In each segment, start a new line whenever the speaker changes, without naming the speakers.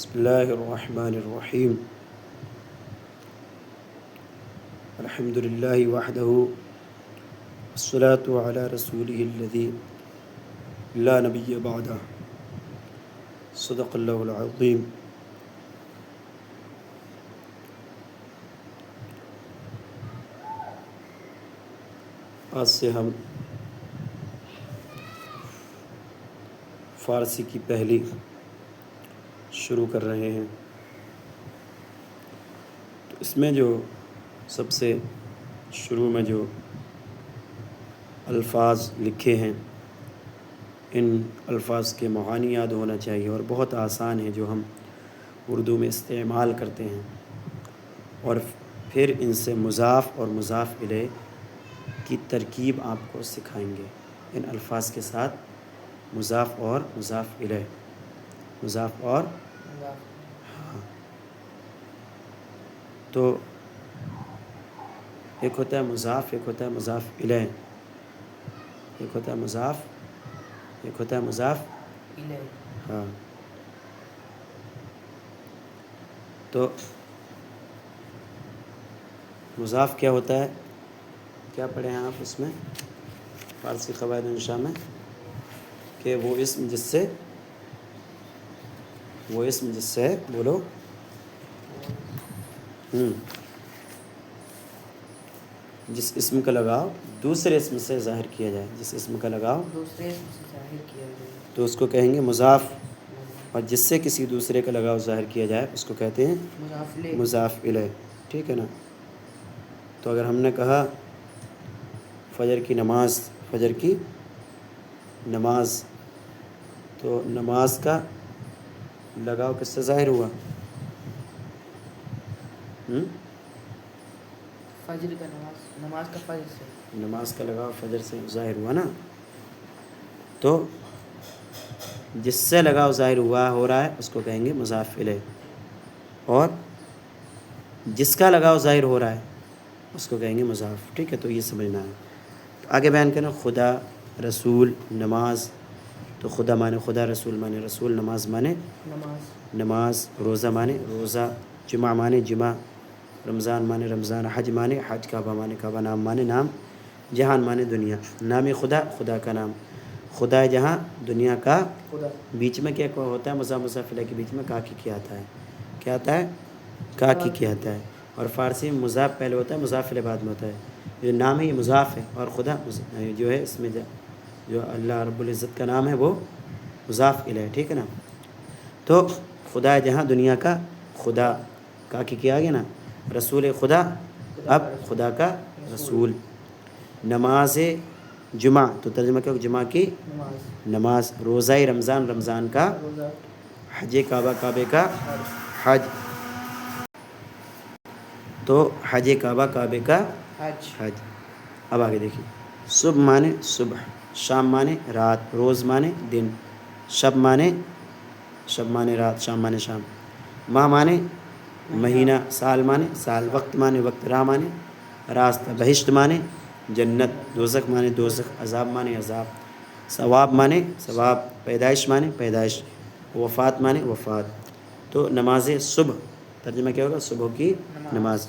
بسم اللہ الرحمن الرحیم الحمد للہ وحدہ والصلاة علی رسولہ الذی لا نبی بعدہ صدق اللہ العظیم۔ آج سے ہم فارسی کی پہلی شروع کر رہے ہیں۔ تو اس میں جو سب سے شروع میں جو الفاظ لکھے ہیں ان الفاظ کے معانی یاد ہونا چاہیے، اور بہت آسان ہے جو ہم اردو میں استعمال کرتے ہیں، اور پھر ان سے مضاف اور مضاف الیہ کی ترکیب آپ کو سکھائیں گے۔ ان الفاظ کے ساتھ مضاف اور مضاف الیہ، مضاف اور ہاں، تو ایک ہوتا ہے مضاف، ایک ہوتا ہے مضاف الیہ، ایک ہوتا ہے مضاف، ایک ہوتا ہے مضاف
الیہ۔
ہاں، تو مضاف کیا ہوتا ہے؟ کیا پڑھے ہیں آپ اس میں فارسی قواعد انشاء میں؟ کہ وہ اسم جس سے بولو جس اسم کا لگاؤ دوسرے اسم سے ظاہر کیا جائے، جس اسم کا لگاؤ
دوسرے اسم سے ظاہر کیا جائے
تو اس کو کہیں گے مضاف، اور جس سے کسی دوسرے کا لگاؤ ظاہر کیا جائے اس کو کہتے ہیں
مضاف الیہ۔
مضاف الیہ، ٹھیک ہے نا؟ تو اگر ہم نے کہا فجر کی نماز، فجر کی نماز، تو نماز کا لگاؤ کس سے ظاہر ہوا؟
فجر کا نماز کا فجر سے،
نماز کا لگاؤ فجر سے ظاہر ہوا نا؟ تو جس سے لگاؤ ظاہر ہو رہا ہے اس کو کہیں گے مضاف الیہ، اور جس کا لگاؤ ظاہر ہو رہا ہے اس کو کہیں گے مضاف، ٹھیک ہے؟ تو یہ سمجھنا ہے۔ تو آگے بیان کرنا خدا، رسول، نماز۔ تو خدا مانے خدا، رسول مانے رسول، نماز مانے نماز، روزہ مانے روزہ، جمعہ مانے جمعہ، رمضان مانے رمضان، حج مانے حج، کعبہ مانے کعبہ، نام مانے نام، جہان مانے دنیا۔ نام خدا، خدا کا نام، خدا جہاں دنیا کا،
خدا۔
بیچ میں کیا ہوتا ہے؟ مضاف مضاف الیہ کے بیچ میں کاکی کیا آتا ہے؟ کیا آتا ہے؟ کاکی کیا آتا ہے۔ اور فارسی میں مضاف پہلے ہوتا ہے، مضاف الیہ بعد میں ہوتا ہے۔ جو نام ہے یہ مضاف ہے، اور خدا جو ہے اس میں جو اللہ رب العزت کا نام ہے وہ مضاف الیہ، ٹھیک ہے نا؟ تو خدا جہاں دنیا کا خدا، کاکی کیا آگے نا؟ رسول خدا، اب خدا کا رسول۔ نماز جمعہ، تو ترجمہ کیا ہوگا؟ جمعہ کی نماز۔ روزہ رمضان، رمضان کا حج کعبہ، کعبے کا حج۔ تو حج کعبہ، کعبے کا حج۔ اب آگے دیکھیں، صبح مانے صبح، شام مانے رات، روز مانے دن، شب مانے رات، شام مانے شام، ماہ مانے مہینہ، سال مانے سال، وقت مانے وقت، راہ مانے راستہ، بہشت مانے جنت، دوزخ مانے دوزخ، عذاب مانے عذاب، ثواب مانے ثواب، پیدائش مانے پیدائش، وفات مانے وفات۔ تو نماز صبح، ترجمہ کیا ہوگا؟ صبح کی نماز۔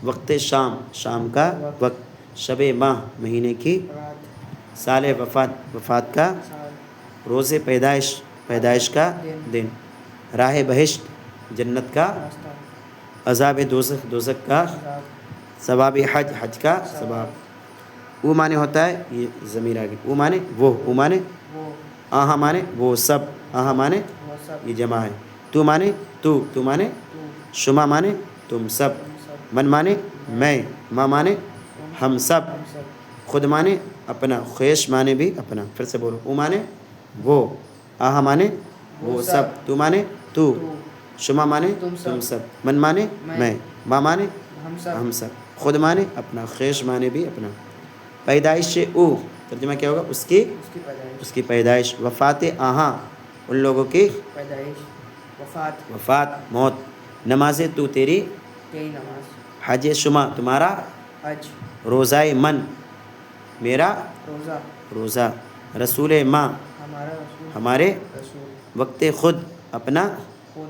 وقت شام، شام کا وقت۔ شب ماہ، مہینے کی سال، وفات، وفات کا روز پیدائش، پیدائش کا دن۔ راہ بہشت، جنت کا، عذاب دوزخ، دوزخ کا، ثواب حج، حج کا ثواب۔ او مانے ہوتا ہے، یہ ضمیر آگے، او مانے وہ، او مانے آہا مانے وہ سب، آہا مانے یہ جمع ہے۔ تو مانے تو مانے شما مانے تم سب، من مانے میں، ما مانے ہم سب، خود مانے اپنا، خیش مانے بھی اپنا۔ پھر سے بولو، او مانے وہ، آہا مانے وہ سب، تو مانے تو، شما مانے تم سب، من مانے میں، ما مانے ہم سب، خود مانے اپنا، خیش مانے بھی اپنا۔ پیدائش او، ترجمہ کیا ہوگا؟ اس کی پیدائش۔ وفات آہاں، ان لوگوں کی
پیدائش،
وفات موت۔ نماز تو تیری
نماز،
حج شما تمہارا،
حج،
روزہ من میرا
روزہ،
روزہ، رسول ماں
ہمارا رسول،
ہمارے،
رسول،
وقت خود اپنا،
خود،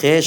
خیش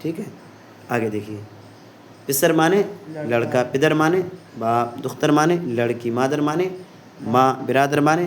ٹھیک ہے. آگے دیکھیے. پسر مانے لڑکا، پدر مانے باپ، دختر مانے لڑکی، مادر مانے ماں، برادر مانے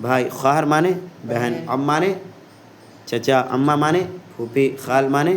بھائی، خواہر مانے بہن، ام مانے چچا، اماں مانے پھوپھی، خال مانے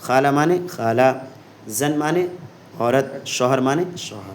خالہ مانے خالہ، زن مانے عورت، شوہر مانے شوہر.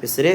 پسرے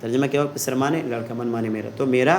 ترجمہ کیا ہو؟ پسر مانے لڑکا، من مانے میرا، تو میرا.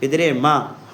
پدرے ماں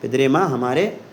پدرے ماں ہمارے.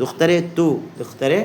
دخترے تو، دخترے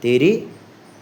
تیری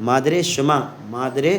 مادرے شما، مادرے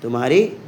تمہاری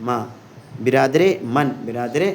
ماں. برادرے من، برادرے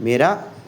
میرا.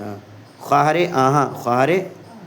ہاں. خواہرے آہاں، خواہرے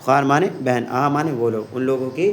خواہر مانے بہن، آہاں مانے وہ لوگ، ان لوگوں کی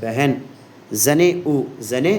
بہن. زنے او، زنے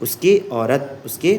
اس کی عورت، اس کی.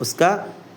اس کا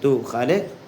تو، خالے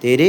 تیرے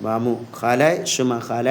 ماموں. خالہ شما، خالہ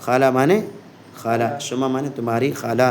خالہ مانے خالہ،
خالہ،
شما مانے تمہاری خالہ.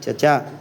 چچا،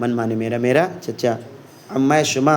من مانے میرا، میرا چچا. امائے شما،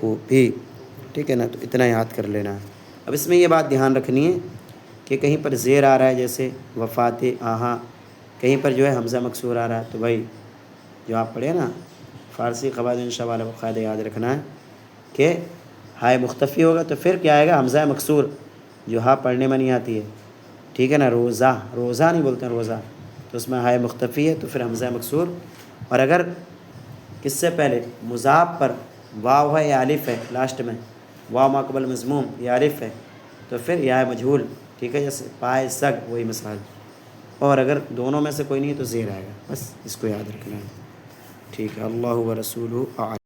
پھوپھی. ٹھیک ہے نا. تو اتنا یاد کر لینا ہے. اب اس میں یہ بات دھیان رکھنی ہے کہ کہیں پر زیر آ رہا ہے جیسے وفات آہاں، کہیں پر جو ہے حمزہ مکسور آ رہا ہے، تو بھائی جو آپ پڑھے نا فارسی قواعد انشاء والا قاعدہ یاد رکھنا ہے کہ ہائے مختفی ہوگا تو پھر کیا آئے گا؟ حمزہ مکسور، جو ہاں پڑھنے میں نہیں آتی ہے. ٹھیک ہے نا. روزہ، روزہ نہیں بولتے ہیں روزہ، تو اس میں ہائے مختفی ہے تو پھر حمزہ مکسور. اور اگر کس سے پہلے مضاف پر واو ہے یا الف ہے لاسٹ میں، واو ما قبل مضموم یا الف ہے، تو پھر یا مجہول. ٹھیک ہے. جیسے پائے سگ، وہی مثال. اور اگر دونوں میں سے کوئی نہیں ہے تو زیر آئے گا. بس اس کو یاد رکھنا ہے. ٹھیک ہے. اللہ و رسولہ اعلم.